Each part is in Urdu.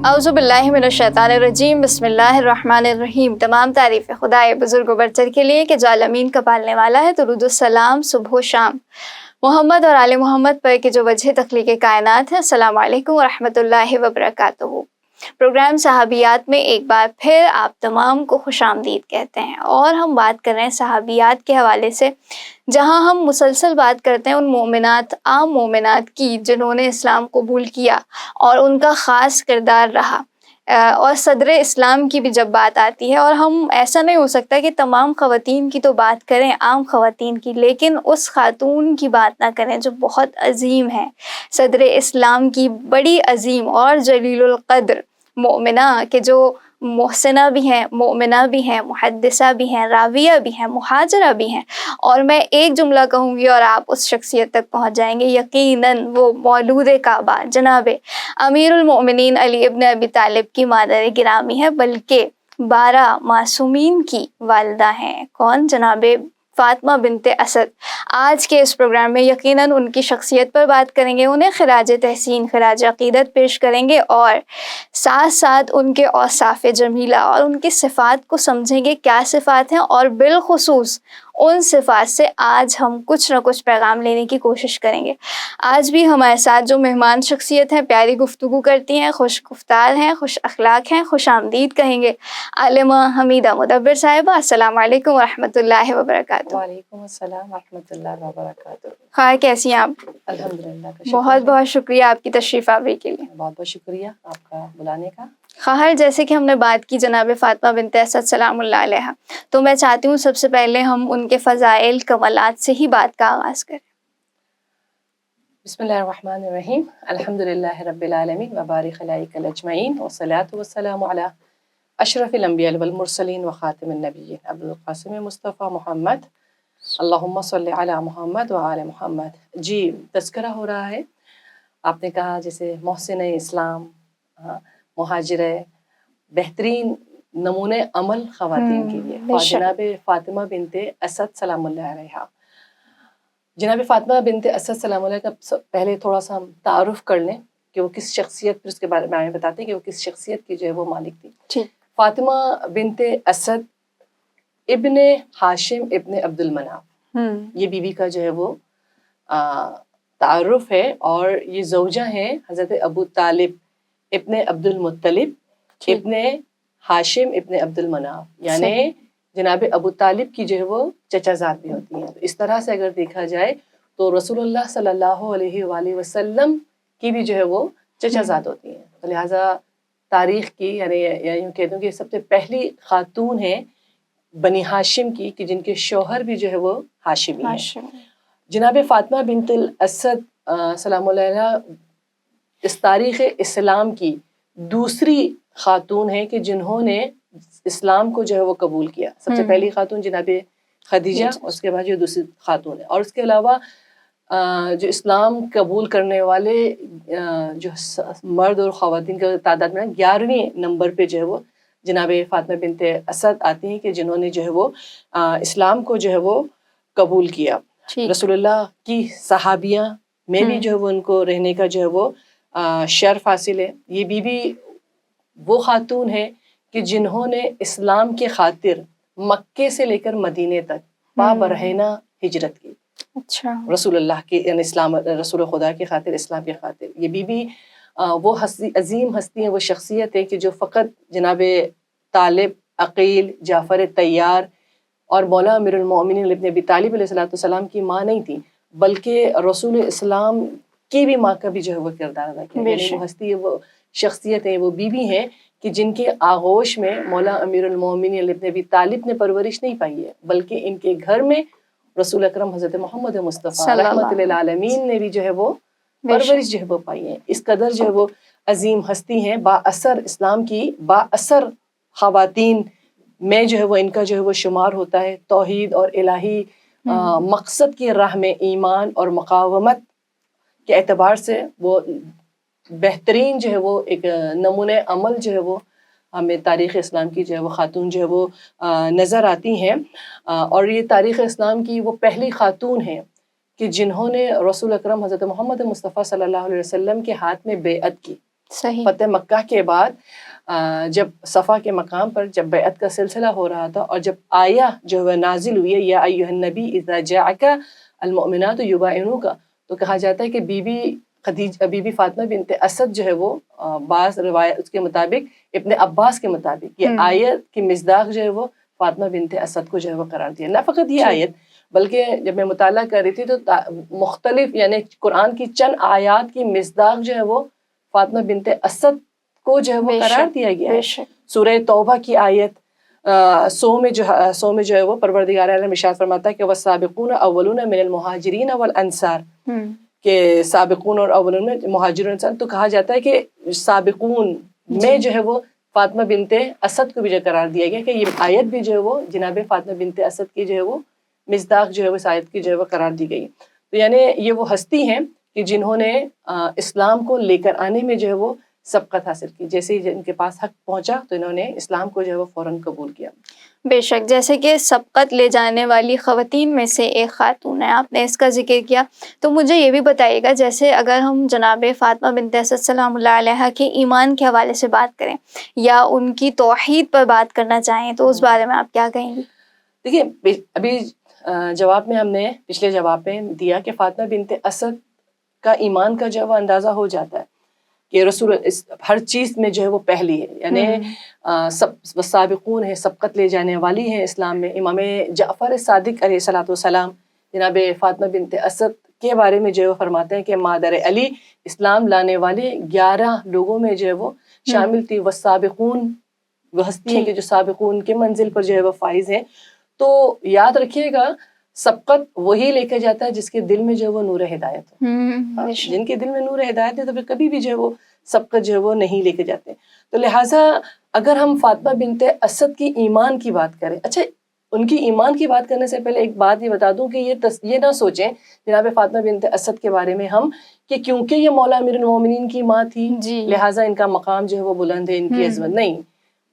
اعوذ باللہ من الشیطان الرجیم، بسم اللہ الرحمن الرحیم۔ تمام تعریف خدا بزرگ و برتر کے لیے کہ جو عالمین کا پالنے والا ہے۔ درود السلام صبح و شام محمد اور آل محمد پر کہ جو وجہ تخلیق کائنات ہے۔ السلام علیکم ورحمۃ اللہ وبرکاتہ۔ پروگرام صحابیات میں ایک بار پھر آپ تمام کو خوش آمدید کہتے ہیں، اور ہم بات کر رہے ہیں صحابیات کے حوالے سے، جہاں ہم مسلسل بات کرتے ہیں ان مومنات، عام مومنات کی جنہوں نے اسلام قبول کیا اور ان کا خاص کردار رہا۔ اور صدر اسلام کی بھی جب بات آتی ہے، اور ہم ایسا نہیں ہو سکتا کہ تمام خواتین کی تو بات کریں، عام خواتین کی، لیکن اس خاتون کی بات نہ کریں جو بہت عظیم ہے، صدر اسلام کی بڑی عظیم اور جلیل القدر مومنہ، کہ جو محسنہ بھی ہیں، مومنہ بھی ہیں، محدثہ بھی ہیں، راویہ بھی ہیں، مہاجرہ بھی ہیں۔ اور میں ایک جملہ کہوں گی اور آپ اس شخصیت تک پہنچ جائیں گے، یقیناً وہ مولود کعبہ جناب امیر المؤمنین علی ابن ابی طالب کی مادر گرامی ہے، بلکہ 12 معصومین کی والدہ ہیں۔ کون؟ جناب فاطمہ بنت اسد۔ آج کے اس پروگرام میں یقیناً ان کی شخصیت پر بات کریں گے، انہیں خراج تحسین، خراج عقیدت پیش کریں گے، اور ساتھ ساتھ ان کے اوصاف جمیلہ اور ان کی صفات کو سمجھیں گے، کیا صفات ہیں، اور بالخصوص ان صفات سے آج ہم کچھ نہ کچھ پیغام لینے کی کوشش کریں گے۔ آج بھی ہمارے ساتھ جو مہمان شخصیت ہیں، پیاری گفتگو کرتی ہیں، خوش گفتار ہیں، خوش اخلاق ہیں، خوش آمدید کہیں گے، عالمہ حمیدہ مدبر صاحبہ۔ السلام علیکم ورحمۃ اللہ وبرکاتہ۔ وعلیکم السلام ورحمۃ اللہ وبرکاتہ۔ خیر کیسی ہیں آپ؟ الحمدللہ کا بہت بہت شکریہ آپ کی تشریف آوری کے لیے۔ بہت بہت شکریہ آپ کا بلانے کا۔ خیر جیسے کہ ہم نے بات کی جناب فاطمہ بنت اسد سلام اللہ علیہ، تو میں چاہتی ہوں سب سے پہلے ہم ان کے فضائل کمالات سے ہی بات کا آغاز کریں۔ بسم اللہ الرحمن الرحیم، الحمدللہ رب العالمین وبارک علیک الاجمعین، والصلاة والسلام علی اشرف الانبیاء والمرسلین وخاتم النبیین ابوالقاسم مصطفیٰ محمد، اللہم صلی علی محمد وآل محمد۔ جی، تذکرہ ہو رہا ہے، آپ نے کہا جیسے محسن اسلام، مہاجرہ، بہترین نمونہ عمل خواتین کے لیے جناب فاطمہ بنت اسد سلام اللہ علیہا۔ جناب فاطمہ بنت اسد سلام اللہ کا پہلے تھوڑا سا ہم تعارف کر لیں کہ وہ کس شخصیت، پھر اس کے بارے میں بتاتے ہیں کہ وہ کس شخصیت کی جو ہے وہ مالک تھی۔ فاطمہ بنت اسد ابن ہاشم ابن عبد المناف، یہ بیوی کا جو ہے وہ تعارف ہے، اور یہ زوجہ ہیں حضرت ابو طالب ابن عبد المطلب ابن ہاشم ابن عبد المناف، یعنی جناب ابو طالب کی جو ہے وہ چچا زاد بھی ہوتی ہیں۔ تو اس طرح سے اگر دیکھا جائے تو رسول اللہ صلی اللہ علیہ وآلہ وسلم کی بھی جو ہے وہ چچا زاد ہوتی ہیں، تو لہٰذا تاریخ کی یعنی یوں کہہ دوں کہ سب سے پہلی خاتون ہیں بنی ہاشم کی کہ جن کے شوہر بھی جو ہے وہ ہاشمی ہیں۔ جناب فاطمہ بنت الاسد سلام اللہ علیہ اس تاریخ اسلام کی دوسری خاتون ہیں کہ جنہوں نے اسلام کو جو ہے وہ قبول کیا۔ سب سے پہلی خاتون جناب خدیجہ، اس کے بعد جو دوسری خاتون ہے، اور اس کے علاوہ جو اسلام قبول کرنے والے جو مرد اور خواتین کی تعداد میں 11ویں نمبر پہ جو ہے وہ جناب فاطمہ بنت اسد آتی ہیں کہ جنہوں نے جو ہے وہ اسلام کو جو ہے وہ قبول کیا۔ رسول اللہ کی صحابیاں میں بھی جو ہے وہ ان کو رہنے کا جو ہے وہ شرف حاصل ہے۔ یہ بیوی وہ خاتون ہے کہ جنہوں نے اسلام کے خاطر مکے سے لے کر مدینے تک پابرہنہ ہجرت کی۔ رسول اللہ کے یعنی اسلام، رسول خدا کی خاطر، اسلام کی خاطر۔ یہ بیوی وہ عظیم ہستی ہیں، وہ شخصیت ہے کہ جو فقط جناب طالب، عقیل، جعفر طیار اور مولا امیر المؤمنین ابن ابی طالب علیہ السلام کی ماں نہیں تھی، بلکہ رسول اسلام کی بھی ماں کا بھی جو ہے وہ کردار ادا کیا۔ یعنی وہ ہستی ہے، وہ شخصیت ہے، وہ بیوی ہیں کہ جن کے آغوش میں مولا امیر المؤمنین ابن ابی طالب نے پرورش نہیں پائی ہے، بلکہ ان کے گھر میں رسول اکرم حضرت محمد مصطفیٰ رحمت للعالمین نے بھی جو ہے وہ پرورش جو ہے وہ پائی ہے۔ اس قدر جو ہے وہ عظیم ہستی ہیں، با اثر اسلام کی با اثر خواتین میں جو ہے وہ ان کا جو ہے وہ شمار ہوتا ہے۔ توحید اور الہی مقصد کی راہ میں ایمان اور مقاومت کے اعتبار سے وہ بہترین جو ہے وہ ایک نمونہ عمل جو ہے وہ ہمیں تاریخ اسلام کی جو ہے وہ خاتون جو ہے وہ نظر آتی ہیں، اور یہ تاریخ اسلام کی وہ پہلی خاتون ہیں کہ جنہوں نے رسول اکرم حضرت محمد مصطفیٰ صلی اللہ علیہ وسلم کے ہاتھ میں بیعت کی۔ صحیح. فتح مکہ کے بعد جب صفا کے مقام پر جب بیعت کا سلسلہ ہو رہا تھا اور جب آیا جو ہے نازل ہوئی ہے یا ایھا النبی اذا جاءک المؤمنات یبایعنوک، تو کہا جاتا ہے کہ بی بی فاطمہ بنت اسد جو ہے وہ بعض روایت اس کے مطابق ابن عباس کے مطابق یہ آیت کی مصداق جو ہے وہ فاطمہ بنت اسد کو جو ہے وہ قرار دیا. نہ فقط یہ آیت بلکہ جب میں مطالعہ کر رہی تھی تو مختلف یعنی قرآن کی چند آیات کی مصداق جو ہے وہ فاطمہ بنت اسد کو جو ہے وہ قرار دیا گیا ہے. سورہ توبہ کی آیت 100 میں جو ہے وہ پروردگار عالم ارشاد فرماتا ہے کہ والسابقون اولون من المہاجرین والانصار، کہ سابقون اور اولون میں مہاجرون انصار. تو کہا جاتا ہے کہ سابقون میں جو ہے وہ فاطمہ بنت اسد کو بھی جو قرار دیا گیا کہ یہ آیت بھی جو ہے وہ جناب فاطمہ بنت اسد کی جو ہے وہ مصداق جو ہے وہ اس آیت کی جو ہے وہ قرار دی گئی. تو یعنی یہ وہ ہستی ہیں کہ جنہوں نے اسلام کو لے کر آنے میں جو ہے وہ سبقت حاصل کی. جیسے ہی ان کے پاس حق پہنچا تو انہوں نے اسلام کو جو ہے وہ فوراً قبول کیا. بے شک، جیسے کہ سبقت لے جانے والی خواتین میں سے ایک خاتون ہے، آپ نے اس کا ذکر کیا. تو مجھے یہ بھی بتائیے گا، جیسے اگر ہم جناب فاطمہ بنت اسد سلام اللہ علیہا کے ایمان کے حوالے سے بات کریں یا ان کی توحید پر بات کرنا چاہیں تو اس بارے میں آپ کیا کہیں گی؟ دیکھیے ابھی جواب میں ہم نے پچھلے جواب میں دیا کہ فاطمہ بنت اسد کا ایمان کا جو ہے وہ اندازہ ہو جاتا ہے کہ رسول ہر چیز میں جو ہے وہ پہلی ہے، یعنی سب سابقون ہے، سبقت لے جانے والی ہے اسلام میں. امام جعفر صادق علیہ الصلوۃ والسلام جناب فاطمہ بنت اسد کے بارے میں جو ہے وہ فرماتے ہیں کہ مادر علی اسلام لانے والے 11 لوگوں میں جو ہے وہ شامل تھی. والسابقون وہ ہستی ہیں کہ جو سابقون کے منزل پر جو ہے وہ فائز ہیں. تو یاد رکھیے گا سبقت وہی لے کے جاتا ہے جس کے دل میں جو ہے وہ نور ہدایت ہو. جن کے دل میں نور ہدایت ہے تو پھر کبھی بھی جو ہے وہ سبقت جو ہے وہ نہیں لے کے جاتے. تو لہٰذا اگر ہم فاطمہ بنت اسد کی ایمان کی بات کریں، اچھا ان کی ایمان کی بات کرنے سے پہلے ایک بات یہ بتا دوں کہ یہ نہ سوچیں جناب فاطمہ بنت اسد کے بارے میں ہم کہ کیونکہ یہ مولا امیر المومنین کی ماں تھی لہٰذا ان کا مقام جو ہے وہ بلند ہے، ان کی عظمت. نہیں،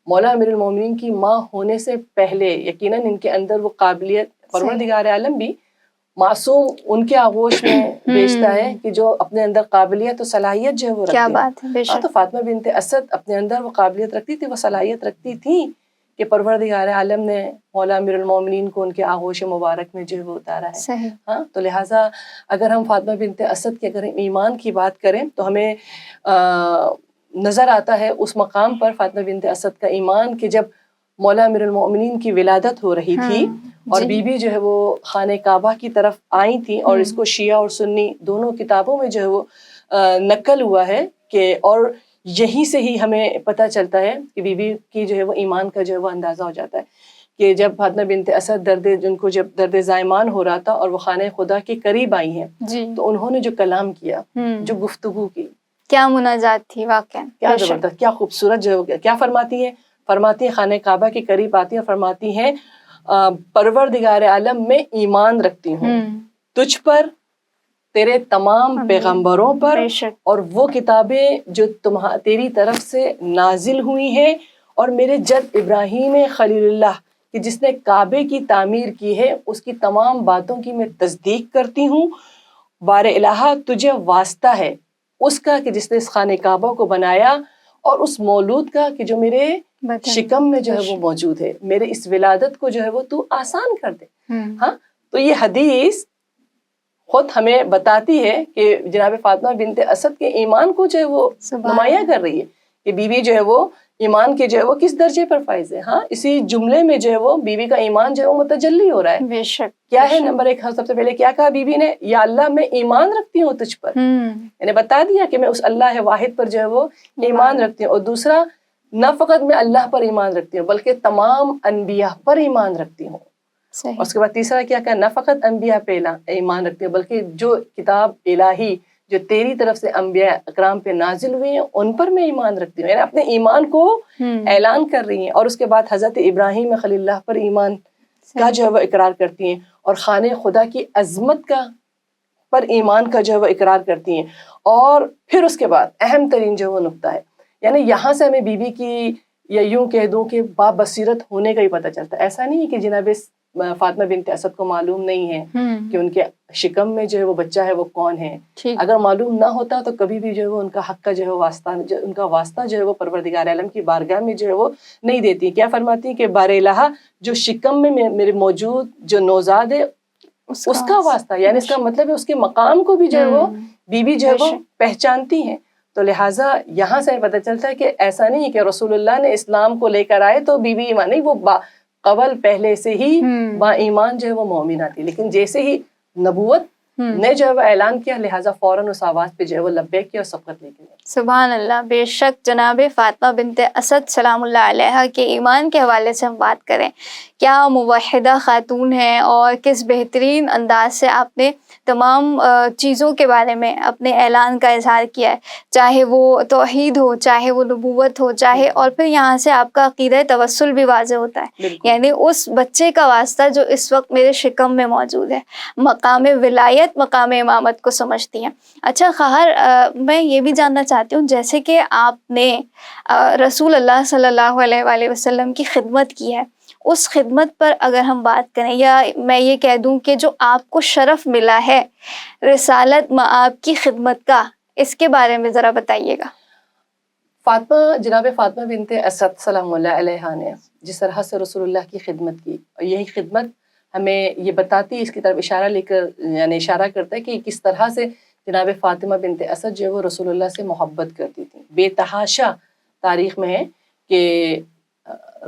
مولا امیر المومنین کی ماں ہونے سے پہلے یقیناً ان کے اندر وہ قابلیت پروردگار عالم بھی معصوم ان کے آغوش میں بیچتا ہے کہ جو اپنے اندر قابلیت و صلاحیت جو ہے وہ رکھتی ہے. تو فاطمہ بنت اسد اپنے اندر وہ قابلیت رکھتی تھی، وہ صلاحیت رکھتی تھی کہ پروردگار عالم نے مولا امیر المومنین کو ان کے آغوش مبارک میں جو ہے وہ اتارا ہے. ہاں، تو لہٰذا اگر ہم فاطمہ بنت اسد کے اگر ایمان کی بات کریں تو ہمیں نظر آتا ہے اس مقام پر فاطمہ بنت اسد کا ایمان کہ جب مولا امیر المومنین کی ولادت ہو رہی تھی اور بی بی جو ہے وہ خانہ کعبہ کی طرف آئی تھی، اور اس کو شیعہ اور سنی دونوں کتابوں میں جو ہے وہ نقل ہوا ہے کہ اور یہیں سے ہی ہمیں پتہ چلتا ہے کہ بی بی کی جو ہے وہ ایمان کا جو ہے وہ اندازہ ہو جاتا ہے کہ جب فاطمہ بنت اسد جن کو جب درد زائمان ہو رہا تھا اور وہ خانہ خدا کے قریب آئی ہیں تو انہوں نے جو کلام کیا، جو گفتگو کی، کیا مناجات تھی، واقعا کیا زبردست، کیا خوبصورت جو ہے. کیا فرماتی ہیں خانہ کعبہ کے قریب آتی ہیں، فرماتی ہیں پروردگار عالم میں ایمان رکھتی ہوں تجھ پر، تیرے تمام پیغمبروں پر، اور وہ کتابیں جو تیری طرف سے نازل ہوئی ہیں، اور میرے جد ابراہیم خلیل اللہ کہ جس نے کعبے کی تعمیر کی ہے اس کی تمام باتوں کی میں تصدیق کرتی ہوں. بار الہ تجھے واسطہ ہے اس کا کہ جس نے اس خانہ کعبہ کو بنایا، اور اس مولود کا کہ جو میرے شکم میں جو ہے وہ موجود ہے، میرے اس ولادت کو جو ہے وہ تو آسان کر دے. ہاں، تو یہ حدیث خود ہمیں بتاتی ہے کہ جناب فاطمہ بنت اسد کے ایمان کو جو ہے وہ نمایاں کر رہی ہے کہ بی بی جو ہے وہ ایمان کے جو ہے وہ کس درجے پر فائز ہے. ہاں، اسی جملے میں جو ہے وہ بی بی کا ایمان جو ہے وہ متجلی ہو رہا ہے. بے شک. کیا ہے نمبر 1، سب سے پہلے کیا کہا بی بی نے؟ یا اللہ میں ایمان رکھتی ہوں تجھ پر، یعنی بتا دیا کہ میں اس اللہ واحد پر جو ہے وہ ایمان رکھتی ہوں. اور دوسرا، نہ فقط میں اللہ پر ایمان رکھتی ہوں بلکہ تمام انبیاء پر ایمان رکھتی ہوں. اور اس کے بعد تیسرا کیا کہا؟ نہ فقط انبیاء پہ ایمان رکھتی ہوں بلکہ جو کتاب الہی جو تیری طرف سے انبیاء اکرام پہ نازل ہوئی ہیں ان پر میں ایمان رکھتی ہوں. یعنی اپنے ایمان کو اعلان کر رہی ہیں. اور اس کے بعد حضرت ابراہیم خلیل اللہ پر ایمان کا جو ہے وہ اقرار کرتی ہیں، اور خانہ خدا کی عظمت کا پر ایمان کا جو ہے وہ اقرار کرتی ہیں. اور پھر اس کے بعد اہم ترین جو وہ نقطہ ہے، یعنی یہاں سے ہمیں بی بی کی یا یوں کہہ دوں کہ بابصیرت ہونے کا ہی پتہ چلتا ہے. ایسا نہیں ہے کہ جناب فاطمہ بنت اسد کو معلوم نہیں ہے کہ ان کے شکم میں جو ہے وہ بچہ ہے وہ کون ہے. اگر معلوم نہ ہوتا تو کبھی بھی جو ہے وہ ان کا حق کا جو ہے واسطہ ان کا واسطہ جو ہے وہ پروردگار عالم کی بارگاہ میں جو ہے وہ نہیں دیتی. کیا فرماتی ہیں کہ بار الہ جو شکم میں میرے موجود جو نوزاد ہے اس کا واسطہ، یعنی اس کا مطلب ہے اس کے مقام کو بھی جو ہے وہ بیوی جو ہے وہ پہچانتی ہیں. تو لہٰذا یہاں سے پتہ چلتا ہے کہ ایسا نہیں ہے کہ رسول اللہ نے اسلام کو لے کر آئے تو بیوی ایمان نہیں، وہ قبل پہلے سے ہی با ایمان جو ہے وہ مومنہ تھی، لیکن جیسے ہی نبوت نے جو ہے وہ اعلان کیا لہٰذا فوراً اس آواز پہ جو ہے وہ لبیک کیا اور سبقت لے کے. سبحان اللہ. بے شک جناب فاطمہ بنت اسد سلام اللہ علیہا کے ایمان کے حوالے سے ہم بات کریں، کیا موحدہ خاتون ہیں اور کس بہترین انداز سے آپ نے تمام چیزوں کے بارے میں اپنے اعلان کا اظہار کیا ہے، چاہے وہ توحید ہو، چاہے وہ نبوت ہو، چاہے اور پھر یہاں سے آپ کا عقیدہ توسل بھی واضح ہوتا ہے، یعنی اس بچے کا واسطہ جو اس وقت میرے شکم میں موجود ہے. مقام ولایت، مقام امامت کو سمجھتی ہیں. اچھا خواہر، میں یہ بھی جاننا چاہتی ہوں، جیسے کہ آپ نے رسول اللہ صلی اللہ علیہ وآلہ وسلم کی خدمت کی ہے، اس خدمت پر اگر ہم بات کریں، یا میں یہ کہہ دوں کہ جو آپ کو شرف ملا ہے رسالت آپ کی خدمت کا، اس کے بارے میں ذرا بتائیے گا. جناب فاطمہ بنت اسد سلام اللہ علیہا نے جس طرح سے رسول اللہ کی خدمت کی، اور یہی خدمت ہمیں یہ بتاتی ہے، اس کی طرف اشارہ لے کر یعنی اشارہ کرتا ہے کہ کس طرح سے جناب فاطمہ بنت اسد جو ہے وہ رسول اللہ سے محبت کرتی تھی. بے تحاشا تاریخ میں ہے کہ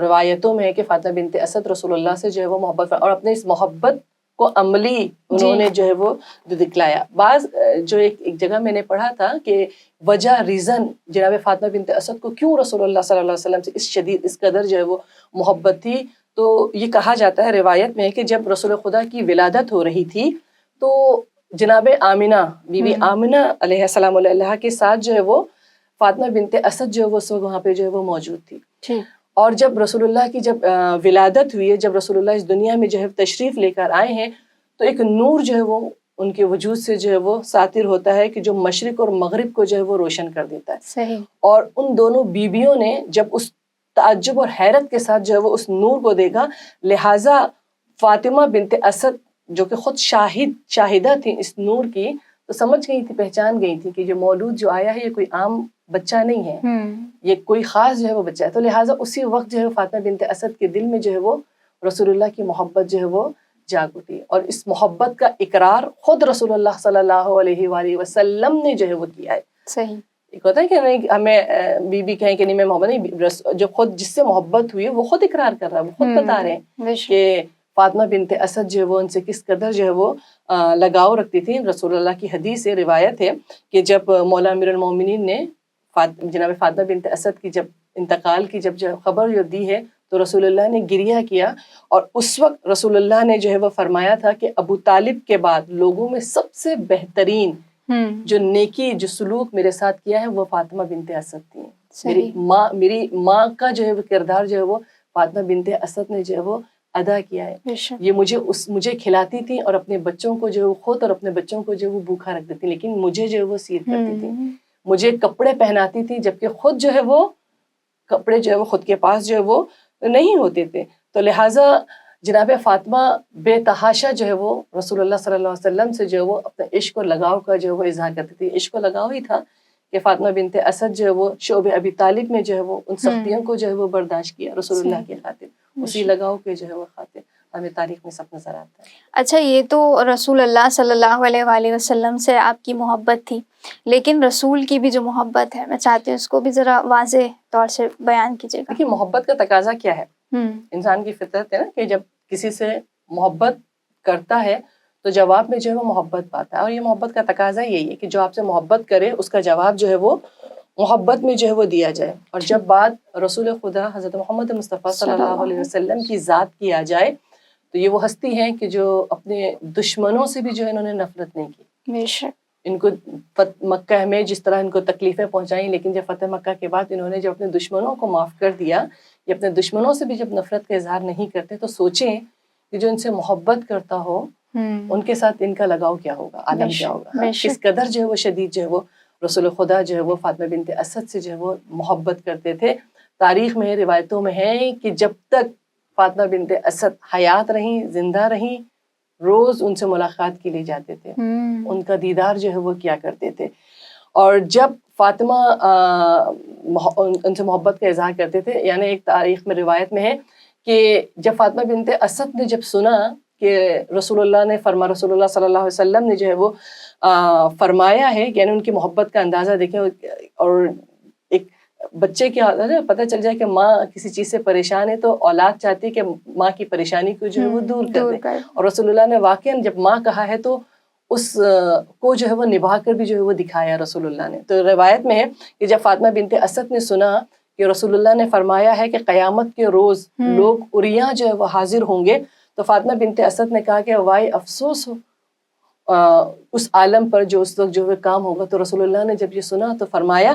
روایتوں میں ہے کہ فاطمہ بنت اسد رسول اللہ سے جو ہے وہ محبت، اور اپنے اس محبت کو عملی انہوں نے جو ہے وہ دکھلایا. بعض جو ایک جگہ میں نے پڑھا تھا کہ وجہ ریزن جناب فاطمہ بنت اسد کو کیوں رسول اللہ صلی اللہ علیہ وسلم سے اس قدر جو ہے وہ محبت تھی، تو یہ کہا جاتا ہے روایت میں کہ جب رسول خدا کی ولادت ہو رہی تھی تو جناب آمنہ بی آمنہ علیہ السلام علیہ کے ساتھ جو ہے وہ فاطمہ بنت اسد جو ہے وہ اس وقت وہاں پہ جو ہے وہ موجود تھی. اور جب رسول اللہ کی جب ولادت ہوئی ہے، جب رسول اللہ اس دنیا میں جو ہے تشریف لے کر آئے ہیں، تو ایک نور جو ہے وہ ان کے وجود سے جو ہے وہ ساطر ہوتا ہے کہ جو مشرق اور مغرب کو جو ہے وہ روشن کر دیتا ہے. صحیح. اور ان دونوں بیویوں نے جب اس تعجب اور حیرت کے ساتھ جو ہے وہ اس نور کو دیکھا، لہٰذا فاطمہ بنت اسد جو کہ خود شاہدہ تھی اس نور کی، تو سمجھ گئی تھی، پہچان گئی تھی کہ جو مولود جو آیا ہے یہ کوئی عام بچہ نہیں ہے، یہ کوئی خاص جو ہے وہ بچہ ہے. تو لہٰذا اسی وقت جو ہے فاطمہ بنت اسد کے دل میں جو ہے وہ رسول اللہ کی محبت جو ہے وہ جاگ اٹھی، اور اس محبت کا اقرار خود رسول اللہ صلی اللہ علیہ وآلہ وسلم نے جو ہے وہ کیا ہے. صحیح. ایک ہوتا ہے کہ نہیں ہمیں بی بی کہیں کہ نہیں میں محبت نہیں، جو خود جس سے محبت ہوئی ہے وہ خود اقرار کر رہا ہے، وہ خود بتا رہے ہیں کہ فاطمہ بنت اسد جو ہے وہ ان سے کس قدر جو ہے وہ لگاؤ رکھتی تھی. رسول اللہ کی حدیث ہے، روایت ہے کہ جب مولا امیر المومنین نے جناب فاطمہ بنت اسد کی جب انتقال کی جب خبر جو دی ہے تو رسول اللہ نے گریہ کیا، اور اس وقت رسول اللہ نے جو ہے وہ فرمایا تھا کہ ابو طالب کے بعد لوگوں میں سب سے بہترین جو نیکی جو سلوک میرے ساتھ کیا ہے وہ فاطمہ بنت اسد تھی. میری ماں کا جو ہے وہ کردار جو ہے وہ فاطمہ بنت اسد نے جو ہے وہ ادا کیا ہے. یہ مجھے کھلاتی تھی اور اپنے بچوں کو جو ہے خود اور اپنے بچوں کو جو ہے وہ بھوکا رکھ دیتی، لیکن مجھے جو ہے وہ سیر کرتی تھی، مجھے کپڑے پہناتی تھی، جبکہ خود جو ہے وہ کپڑے جو ہے وہ خود کے پاس جو ہے وہ نہیں ہوتے تھے. تو لہٰذا جناب فاطمہ بے تحاشا جو ہے وہ رسول اللہ صلی اللہ علیہ وسلم سے جو ہے وہ اپنے عشق و لگاؤ کا جو ہے وہ اظہار کرتی تھی. عشق و لگاؤ ہی تھا کہ فاطمہ بنت اسد جو ہے وہ شعب ابی طالب میں جو ہے وہ ان سختیوں کو جو ہے وہ برداشت کیا رسول اللہ کے خاطر، اسی لگاؤ کے جو ہے وہ خاطر ہمیں تاریخ میں سب نظر آتا ہے. اچھا، یہ تو رسول اللہ صلی اللہ علیہ وآلہ وسلم سے آپ کی محبت تھی، لیکن رسول کی بھی جو محبت ہے میں چاہتی ہوں اس کو بھی ذرا واضح طور سے بیان کیجیے گا. دیکھیے محبت کا تقاضا کیا ہے، انسان کی فطرت ہے نا کہ جب کسی سے محبت کرتا ہے تو جواب میں جو ہے وہ محبت پاتا ہے، اور یہ محبت کا تقاضا یہی ہے کہ جو آپ سے محبت کرے اس کا جواب جو ہے وہ محبت میں جو ہے وہ دیا جائے. اور جب بات رسول خدا حضرت محمد مصطفیٰ صلی اللہ علیہ وسلم کی ذات کی آ جائے تو یہ وہ ہستی ہیں کہ جو اپنے دشمنوں سے بھی جو ہے انہوں نے نفرت نہیں کی. بے شک. ان کو مکہ میں جس طرح ان کو تکلیفیں پہنچائیں، لیکن جب فتح مکہ کے بعد انہوں نے جب اپنے دشمنوں کو معاف کر دیا، یا اپنے دشمنوں سے بھی جب نفرت کا اظہار نہیں کرتے، تو سوچیں کہ جو ان سے محبت کرتا ہو ان کے ساتھ ان کا لگاؤ کیا ہوگا، عالم کیا ہوگا. کس قدر جو ہے وہ شدید جو ہے وہ رسول خدا جو ہے وہ فاطمہ بنت اسد سے جو ہے وہ محبت کرتے تھے. تاریخ میں روایتوں میں ہے کہ جب تک فاطمہ بنت اسد حیات رہیں، زندہ رہیں، روز ان سے ملاقات کے لیے جاتے تھے، ان کا دیدار جو ہے وہ کیا کرتے تھے. اور جب فاطمہ ان سے محبت کا اظہار کرتے تھے، یعنی ایک تاریخ میں روایت میں ہے کہ جب فاطمہ بنت اسد نے جب سنا کہ رسول اللہ صلی اللہ علیہ وسلم نے جو ہے وہ فرمایا ہے، یعنی ان کی محبت کا اندازہ دیکھیں. اور ایک بچے کے پتہ چل جائے کہ ماں کسی چیز سے پریشان ہے تو اولاد چاہتی ہے کہ ماں کی پریشانی کو جو ہے وہ دور کر دے، اور رسول اللہ نے واقعاً جب ماں کہا ہے تو اس کو جو ہے وہ نبھا کر بھی جو ہے وہ دکھایا رسول اللہ نے. تو روایت میں ہے کہ جب فاطمہ بنت اسد نے سنا کہ رسول اللہ نے فرمایا ہے کہ قیامت کے روز لوگ عریاں جو ہے وہ حاضر ہوں گے، تو فاطمہ بنت اسد نے کہا کہ وائے افسوس ہو اس عالم پر جو اس وقت جو ہے کام ہوگا. تو رسول اللہ نے جب یہ سنا تو فرمایا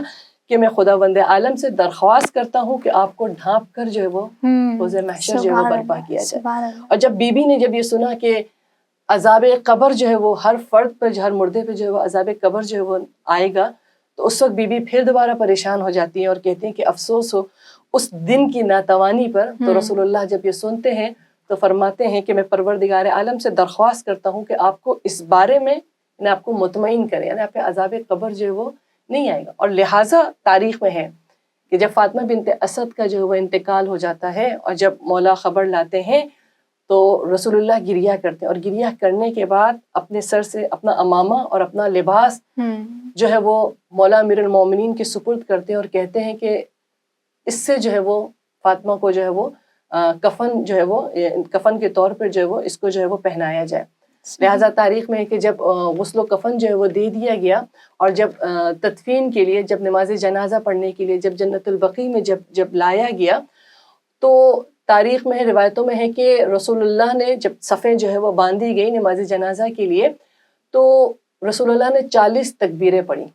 کہ میں خداوند عالم سے درخواست کرتا ہوں کہ آپ کو ڈھانپ کر جو ہے وہ حوض محشر جو ہے وہ برپا کیا جائے. اور جب بی بی نے جب یہ سنا کہ عذاب قبر جو ہے وہ ہر فرد پر، ہر مردے پہ جو ہے وہ عذاب قبر جو ہے وہ آئے گا، تو اس وقت بی بی پھر دوبارہ پریشان ہو جاتی ہیں اور کہتی ہیں کہ افسوس ہو اس دن کی ناتوانی پر. تو رسول اللہ جب یہ سنتے ہیں تو فرماتے ہیں کہ میں پروردگار عالم سے درخواست کرتا ہوں کہ آپ کو اس بارے میں یعنی آپ کو مطمئن کرے، یعنی آپ پہ عذاب قبر جو ہے وہ نہیں آئے گا. اور لہٰذا تاریخ میں ہے کہ جب فاطمہ بنت اسد کا جو ہے وہ انتقال ہو جاتا ہے اور جب مولا خبر لاتے ہیں تو رسول اللہ گریہ کرتے ہیں، اور گریہ کرنے کے بعد اپنے سر سے اپنا امامہ اور اپنا لباس جو ہے وہ مولا امیر المومنین کے سپرد کرتے ہیں اور کہتے ہیں کہ اس سے جو ہے وہ فاطمہ کو جو ہے وہ کفن جو ہے وہ کفن کے طور پر جو ہے وہ اس کو جو ہے وہ پہنایا جائے. لہٰذا تاریخ میں ہے کہ جب غسل و کفن جو ہے وہ دے دیا گیا اور جب تدفین کے لیے، جب نماز جنازہ پڑھنے کے لیے جب جنت البقیع میں جب لایا گیا، تو تاریخ میں ہے، روایتوں میں ہے کہ رسول اللہ نے جب صفیں جو ہے وہ باندھی گئی نماز جنازہ کے لیے تو رسول اللہ نے 40 تکبیریں پڑھی.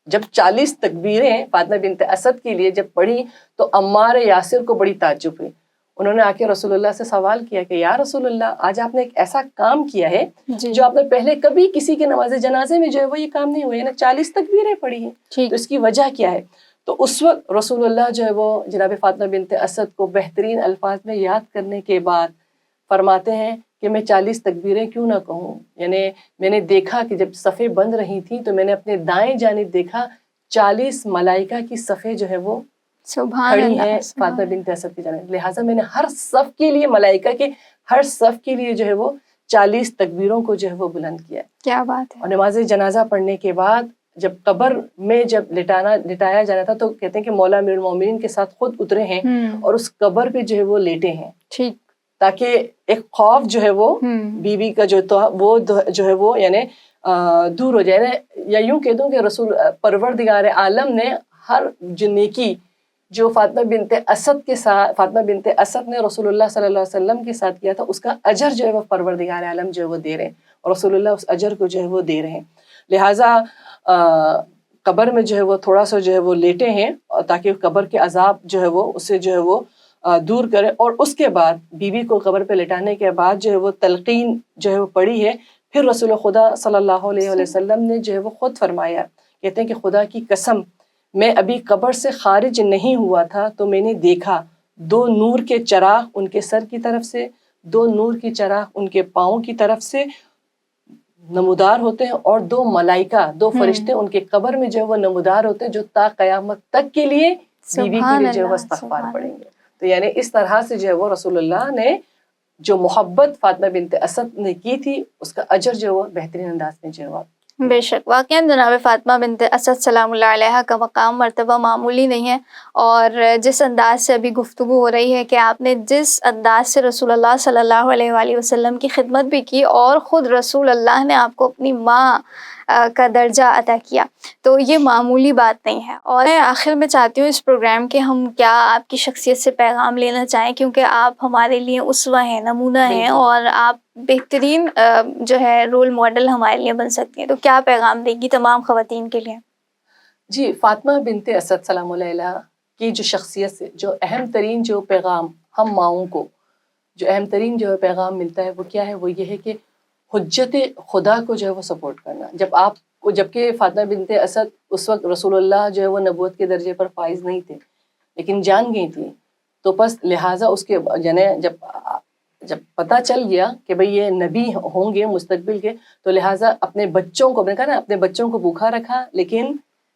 جب 40 تکبیریں فاطمہ بنت اسد کے لیے جب پڑھی تو عمار یاسر کو بڑی تعجب ہوئی. انہوں نے آ کے رسول اللہ سے سوال کیا کہ یا رسول اللہ، آج آپ نے ایک ایسا کام کیا ہے جو آپ نے پہلے کبھی کسی کے نماز جنازے میں جو ہے وہ یہ کام نہیں ہوا، یعنی 40 تکبیریں پڑھی ہیں، تو اس کی وجہ کیا ہے؟ تو اس وقت رسول اللہ جو ہے وہ جناب فاطمہ بنت اسد کو بہترین الفاظ میں یاد کرنے کے بعد فرماتے ہیں کہ میں 40 تکبیریں کیوں نہ کہوں. یعنی میں نے دیکھا کہ جب صفیں بند رہی تھیں تو میں نے اپنے دائیں جانب دیکھا 40 ملائکہ کی صفیں جو ہے وہ کھڑی ہیں فاطمہ بنت اسد کی جانب. لہٰذا میں نے ہر صف کے لیے، ملائکہ کے ہر صف کے لیے جو ہے وہ 40 تکبیروں کو جو ہے وہ بلند کیا. کیا بات ہے. اور نماز جنازہ پڑھنے کے بعد جب قبر میں جب لٹایا جانا تھا تو کہتے ہیں کہ مولا امیر المومنین کے ساتھ خود اترے ہیں اور اس قبر پہ جو ہے وہ لیٹے ہیں، ٹھیک، تاکہ ایک خوف جو ہے وہ بی بی کا جو وہ جو ہے وہ یعنی دور ہو جائے. یا یوں کہہ دوں کہ رسول پروردگار عالم نے ہر نیکی جو فاطمہ بنت اسد کے ساتھ، فاطمہ بنت اسد نے رسول اللہ صلی اللہ علیہ وسلم کے ساتھ کیا تھا، اس کا اجر جو ہے وہ پروردگار عالم جو ہے وہ دے رہے ہیں، اور رسول اللہ اس اجر کو جو ہے وہ دے رہے ہیں. لہٰذا قبر میں جو ہے وہ تھوڑا سا جو ہے وہ لیٹے ہیں تاکہ قبر کے عذاب جو ہے وہ اسے جو ہے وہ دور کرے. اور اس کے بعد بی بی کو قبر پہ لٹانے کے بعد جو ہے وہ تلقین جو ہے وہ پڑھی ہے. پھر رسول خدا صلی اللہ علیہ وسلم نے جو ہے وہ خود فرمایا، کہتے ہیں کہ خدا کی قسم میں ابھی قبر سے خارج نہیں ہوا تھا تو میں نے دیکھا 2 نور کے چراغ ان کے سر کی طرف سے، 2 نور کے چراغ ان کے پاؤں کی طرف سے نمودار ہوتے ہیں، اور 2 ملائکہ، 2 فرشتے ان کے قبر میں جو ہے وہ نمودار ہوتے ہیں جو تا قیامت تک کے لیے بی بی کے لیے جو ہے وہ استغفار پڑھیں گے. تو یعنی اس طرح سے جو ہے وہ رسول اللہ نے جو محبت فاطمہ بنت اسد نے کی تھی اس کا اجر جو ہے وہ بہترین انداز میں جو ہے. بے شک واقعا جناب فاطمہ بنت اسد سلام اللہ علیہ کا مقام مرتبہ معمولی نہیں ہے، اور جس انداز سے ابھی گفتگو ہو رہی ہے کہ آپ نے جس انداز سے رسول اللہ صلی اللہ علیہ وآلہ وسلم کی خدمت بھی کی اور خود رسول اللہ نے آپ کو اپنی ماں کا درجہ عطا کیا، تو یہ معمولی بات نہیں ہے. اور میں آخر میں چاہتی ہوں اس پروگرام کے ہم کیا آپ کی شخصیت سے پیغام لینا چاہیں، کیونکہ آپ ہمارے لیے اسوہ ہیں، نمونہ ہیں، اور آپ بہترین جو ہے رول ماڈل ہمارے لیے بن سکتی ہیں. تو کیا پیغام دے گی تمام خواتین کے لیے؟ جی، فاطمہ بنت اسد سلام اللہ علیہ کی جو شخصیت سے جو اہم ترین جو پیغام ہم ماؤں کو جو اہم ترین جو پیغام ملتا ہے وہ کیا ہے؟ وہ یہ ہے کہ حجت خدا کو جو ہے وہ سپورٹ کرنا. جب آپ کو، جبکہ فاطمہ بنت اسد اس وقت رسول اللہ جو ہے وہ نبوت کے درجے پر فائز نہیں تھے، لیکن جان گئی تھی تو بس لہٰذا اس کے یعنی جب پتہ چل گیا کہ بھئی یہ نبی ہوں گے مستقبل کے، تو لہٰذا اپنے بچوں کو، میں نے کہا نا اپنے بچوں کو بھوکھا رکھا لیکن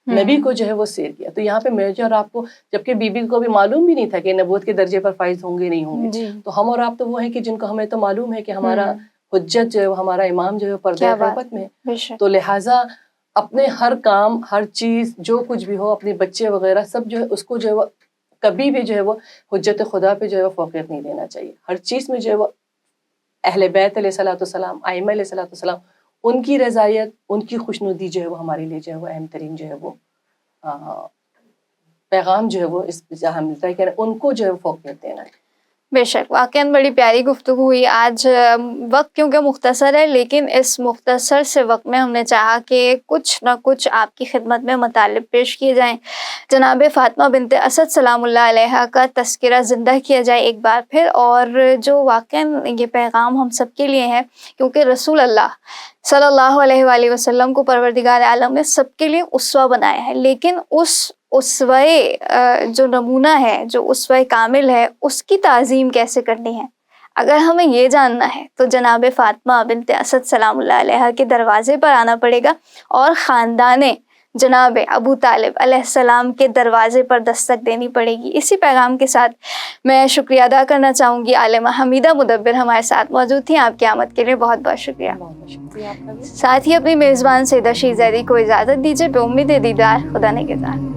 نبی کو جو ہے وہ سیر کیا. تو یہاں پہ مجھے اور آپ کو، جبکہ بی بی کو بھی معلوم بھی نہیں تھا کہ نبوت کے درجے پر فائز ہوں گے نہیں ہوں گے، جی تو ہم اور آپ تو وہ ہیں کہ جن کو ہمیں تو معلوم ہے کہ ہمارا حجت جو ہے وہ ہمارا امام جو ہے پردہ غیبت میں، بے شک تو لہٰذا اپنے ہر کام، ہر چیز، جو کچھ بھی ہو، اپنے بچے وغیرہ سب جو ہے اس کو جو ہے وہ کبھی بھی جو ہے وہ حجت خدا پہ جو ہے وہ فوقیت نہیں دینا چاہیے. ہر چیز میں جو ہے وہ اہل بیت علیہ الصلوۃ والسلام، ائمہ علیہ الصلوۃ والسلام، ان کی رضایت، ان کی خوشنودی جو ہے وہ ہمارے لیے جو ہے وہ اہم ترین جو ہے وہ پیغام جو ہے وہ اس جہاں ملتا ہے کہ ان کو جو ہے فوقیت دینا ہے. بے شک واقعاً بڑی پیاری گفتگو ہوئی آج. وقت کیونکہ مختصر ہے، لیکن اس مختصر سے وقت میں ہم نے چاہا کہ کچھ نہ کچھ آپ کی خدمت میں مطالب پیش کیے جائیں. جناب فاطمہ بنت اسد سلام اللہ علیہ کا تذکرہ زندہ کیا جائے ایک بار پھر، اور جو واقعاً یہ پیغام ہم سب کے لیے ہے، کیونکہ رسول اللہ صلی اللہ علیہ وآلہ وسلم کو پروردگار عالم نے سب کے لیے اسوہ بنایا ہے، لیکن اس اسوہ جو نمونہ ہے، جو اسوہ کامل ہے، اس کی تعظیم کیسے کرنی ہے، اگر ہمیں یہ جاننا ہے تو جناب فاطمہ بنت اسد سلام اللہ علیہ کے دروازے پر آنا پڑے گا، اور خاندان جناب ابو طالب علیہ السلام کے دروازے پر دستک دینی پڑے گی. اسی پیغام کے ساتھ میں شکریہ ادا کرنا چاہوں گی. عالمہ حمیدہ مدبر ہمارے ساتھ موجود تھیں. آپ کی آمد کے لیے بہت بہت شکریہ. بہت شکریہ آپ کا بھی. ساتھ ہی اپنی میزبان سیدہ شیزادی کو اجازت دیجیے، بے امید دیدار. خدا نگہدار.